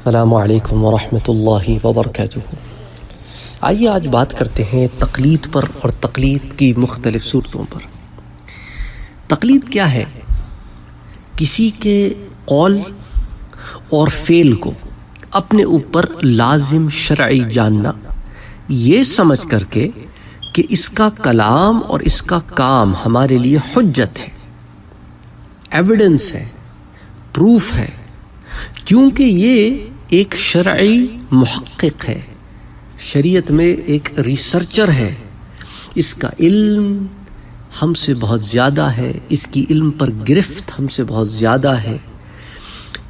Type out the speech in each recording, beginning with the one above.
السلام علیکم ورحمۃ اللہ وبرکاتہ۔ آئیے آج بات کرتے ہیں تقلید پر اور تقلید کی مختلف صورتوں پر۔ تقلید کیا ہے؟ کسی کے قول اور فعل کو اپنے اوپر لازم شرعی جاننا، یہ سمجھ کر کے کہ اس کا کلام اور اس کا کام ہمارے لیے حجت ہے، ایویڈنس ہے، پروف ہے، کیونکہ یہ ایک شرعی محقق ہے، شریعت میں ایک ریسرچر ہے، اس کا علم ہم سے بہت زیادہ ہے، اس کی علم پر گرفت ہم سے بہت زیادہ ہے۔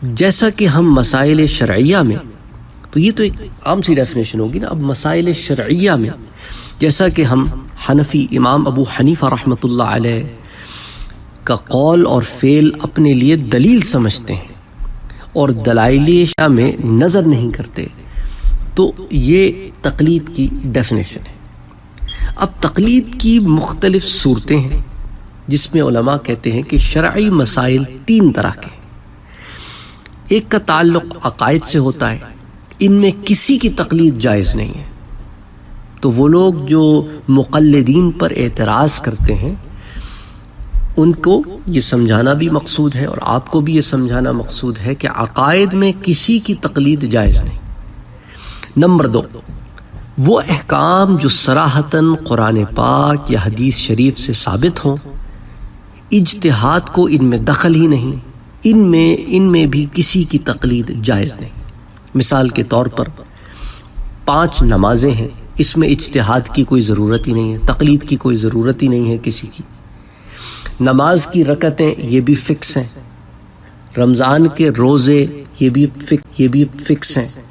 جیسا کہ ہم مسائل شرعیہ میں، تو یہ تو ایک عام سی ڈیفینیشن ہوگی نا، اب مسائل شرعیہ میں جیسا کہ ہم حنفی امام ابو حنیفہ رحمۃ اللہ علیہ کا قول اور فعل اپنے لیے دلیل سمجھتے ہیں اور دلائل شرع میں نظر نہیں کرتے، تو یہ تقلید کی ڈیفینیشن ہے۔ اب تقلید کی مختلف صورتیں ہیں، جس میں علماء کہتے ہیں کہ شرعی مسائل تین طرح کے ہیں۔ ایک کا تعلق عقائد سے ہوتا ہے، ان میں کسی کی تقلید جائز نہیں ہے، تو وہ لوگ جو مقلدین پر اعتراض کرتے ہیں ان کو یہ سمجھانا بھی مقصود ہے اور آپ کو بھی یہ سمجھانا مقصود ہے کہ عقائد میں کسی کی تقلید جائز نہیں۔ نمبر 2، وہ احکام جو صراحتاً قرآن پاک یا حدیث شریف سے ثابت ہوں، اجتہاد کو ان میں دخل ہی نہیں، ان میں بھی کسی کی تقلید جائز نہیں۔ مثال کے طور پر 5 نمازیں ہیں، اس میں اجتہاد کی کوئی ضرورت ہی نہیں ہے، تقلید کی کوئی ضرورت ہی نہیں ہے کسی کی۔ نماز کی رکعتیں یہ بھی فکس ہیں، رمضان کے روزے یہ بھی فکس ہیں۔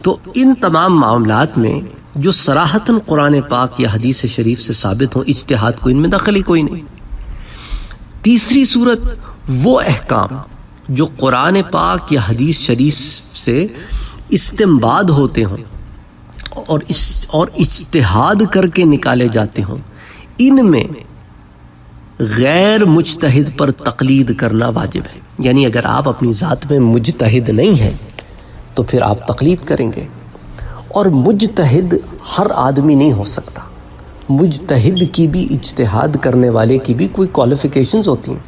تو ان تمام معاملات میں جو صراحتاً قرآن پاک یا حدیث شریف سے ثابت ہوں، اجتہاد کو ان میں دخل ہی کوئی نہیں۔ تیسری صورت، وہ احکام جو قرآن پاک یا حدیث شریف سے استنباط ہوتے ہوں اور اجتہاد کر کے نکالے جاتے ہوں، ان میں غیر مجتہد پر تقلید کرنا واجب ہے۔ یعنی اگر آپ اپنی ذات میں مجتہد نہیں ہیں تو پھر آپ تقلید کریں گے، اور مجتہد ہر آدمی نہیں ہو سکتا، مجتہد کی بھی، اجتہاد کرنے والے کی بھی کوئی کوالیفیکیشنز ہوتی ہیں۔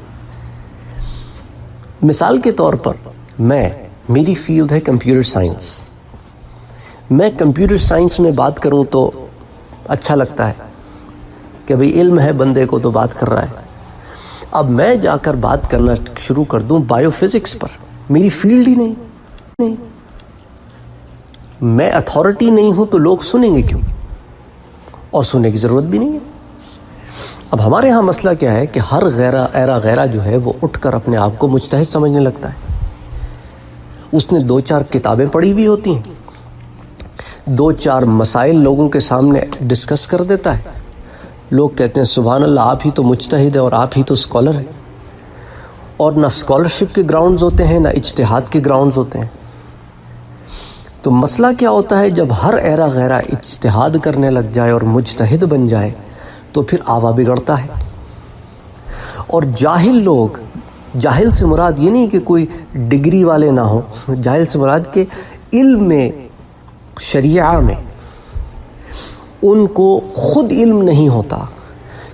مثال کے طور پر میری فیلڈ ہے کمپیوٹر سائنس، میں کمپیوٹر سائنس میں بات کروں تو اچھا لگتا ہے کہ بھئی علم ہے بندے کو تو بات کر رہا ہے۔ اب میں جا کر بات کرنا شروع کر دوں بایو فزکس پر، میری فیلڈ ہی نہیں، میں اتھارٹی نہیں ہوں تو لوگ سنیں گے کیوں؟ اور سننے کی ضرورت بھی نہیں ہے۔ اب ہمارے ہاں مسئلہ کیا ہے کہ ہر غیرہ جو ہے وہ اٹھ کر اپنے آپ کو مجتہد سمجھنے لگتا ہے۔ اس نے 2-4 کتابیں پڑھی بھی ہوتی ہیں، 2-4 مسائل لوگوں کے سامنے ڈسکس کر دیتا ہے، لوگ کہتے ہیں سبحان اللہ، آپ ہی تو مجتہد ہے اور آپ ہی تو اسکالر ہے۔ اور نہ اسکالرشپ کے گراؤنڈز ہوتے ہیں، نہ اجتہاد کے گراؤنڈز ہوتے ہیں۔ تو مسئلہ کیا ہوتا ہے، جب ہر غیرہ اجتہاد کرنے لگ جائے اور مجتہد بن جائے تو پھر آوا بگڑتا ہے۔ اور جاہل لوگ، جاہل سے مراد یہ نہیں کہ کوئی ڈگری والے نہ ہوں، جاہل سے مراد کہ علم میں، شریعہ میں ان کو خود علم نہیں ہوتا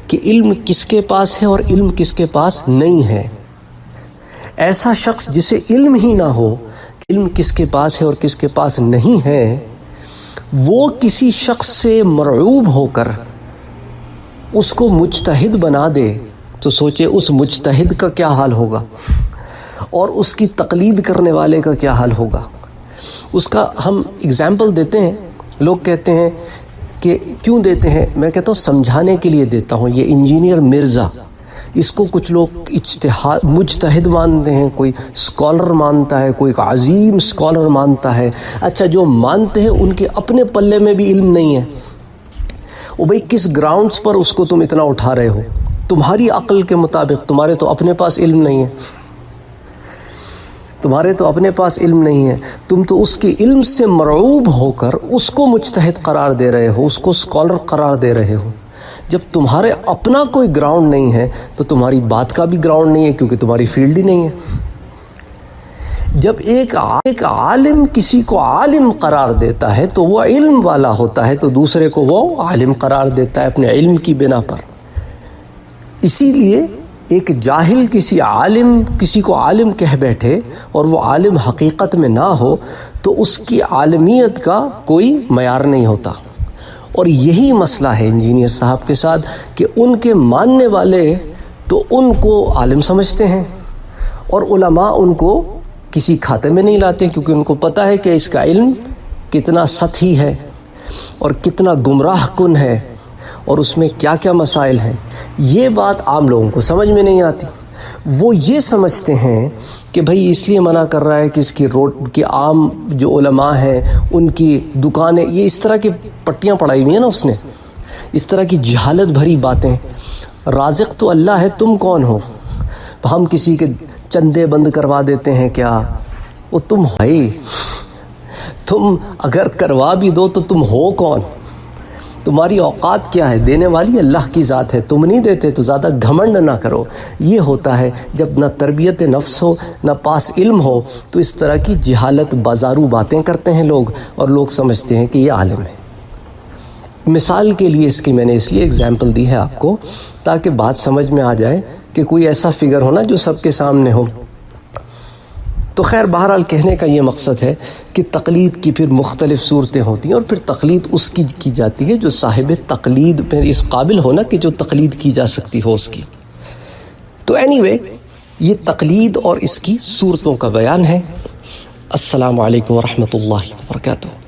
کہ علم کس کے پاس ہے اور علم کس کے پاس نہیں ہے۔ ایسا شخص جسے علم ہی نہ ہو کہ علم کس کے پاس ہے اور کس کے پاس نہیں ہے، وہ کسی شخص سے مرعوب ہو کر اس کو مجتہد بنا دے تو سوچے اس مجتہد کا کیا حال ہوگا اور اس کی تقلید کرنے والے کا کیا حال ہوگا۔ اس کا ہم اگزامپل دیتے ہیں، لوگ کہتے ہیں کہ کیوں دیتے ہیں، میں کہتا ہوں سمجھانے کے لیے دیتا ہوں۔ یہ انجینئر مرزا، اس کو کچھ لوگ مجتہد مانتے ہیں، کوئی اسکالر مانتا ہے، کوئی عظیم اسکالر مانتا ہے۔ اچھا، جو مانتے ہیں ان کے اپنے پلے میں بھی علم نہیں ہے، وہ بھئی کس گراؤنڈز پر اس کو تم اتنا اٹھا رہے ہو؟ تمہاری عقل کے مطابق، تمہارے تو اپنے پاس علم نہیں ہے، تمہارے تو اپنے پاس علم نہیں ہے، تم تو اس کے علم سے مرعوب ہو کر اس کو مجتہد قرار دے رہے ہو، اس کو اسکالر قرار دے رہے ہو۔ جب تمہارے اپنا کوئی گراؤنڈ نہیں ہے تو تمہاری بات کا بھی گراؤنڈ نہیں ہے، کیونکہ تمہاری فیلڈ ہی نہیں ہے۔ جب ایک عالم کسی کو عالم قرار دیتا ہے تو وہ علم والا ہوتا ہے، تو دوسرے کو وہ عالم قرار دیتا ہے اپنے علم کی بنا پر۔ اسی لیے ایک جاہل کسی کو عالم کہہ بیٹھے اور وہ عالم حقیقت میں نہ ہو تو اس کی عالمیت کا کوئی معیار نہیں ہوتا۔ اور یہی مسئلہ ہے انجینئر صاحب کے ساتھ کہ ان کے ماننے والے تو ان کو عالم سمجھتے ہیں اور علماء ان کو کسی کھاتے میں نہیں لاتے، کیونکہ ان کو پتہ ہے کہ اس کا علم کتنا سطحی ہے اور کتنا گمراہ کن ہے اور اس میں کیا کیا مسائل ہیں۔ یہ بات عام لوگوں کو سمجھ میں نہیں آتی۔ وہ یہ سمجھتے ہیں کہ بھئی اس لیے منع کر رہا ہے کہ اس کی روڈ کی عام جو علماء ہیں ان کی دکانیں، یہ اس طرح کی پٹیاں پڑھائی ہوئی ہیں نا اس نے، اس طرح کی جہالت بھری باتیں۔ رازق تو اللہ ہے، تم کون ہو؟ ہم کسی کے چندے بند کروا دیتے ہیں کیا؟ وہ تم ہے، تم اگر کروا بھی دو تو تم ہو کون؟ تمہاری اوقات کیا ہے؟ دینے والی اللہ کی ذات ہے، تم نہیں دیتے تو زیادہ گھمنڈ نہ کرو۔ یہ ہوتا ہے جب نہ تربیت نفس ہو نہ پاس علم ہو، تو اس طرح کی جہالت بازارو باتیں کرتے ہیں لوگ اور لوگ سمجھتے ہیں کہ یہ عالم ہے۔ مثال کے لیے اس کی میں نے اس لیے اگزامپل دی ہے آپ کو تاکہ بات سمجھ میں آ جائے کہ کوئی ایسا فگر ہونا جو سب کے سامنے ہو۔ تو خیر بہرحال کہنے کا یہ مقصد ہے کہ تقلید کی پھر مختلف صورتیں ہوتی ہیں اور پھر تقلید اس کی جاتی ہے جو صاحب تقلید میں اس قابل ہونا کہ جو تقلید کی جا سکتی ہو اس کی۔ تو anyway یہ تقلید اور اس کی صورتوں کا بیان ہے۔ السلام علیکم ورحمۃ اللہ وبرکاتہ۔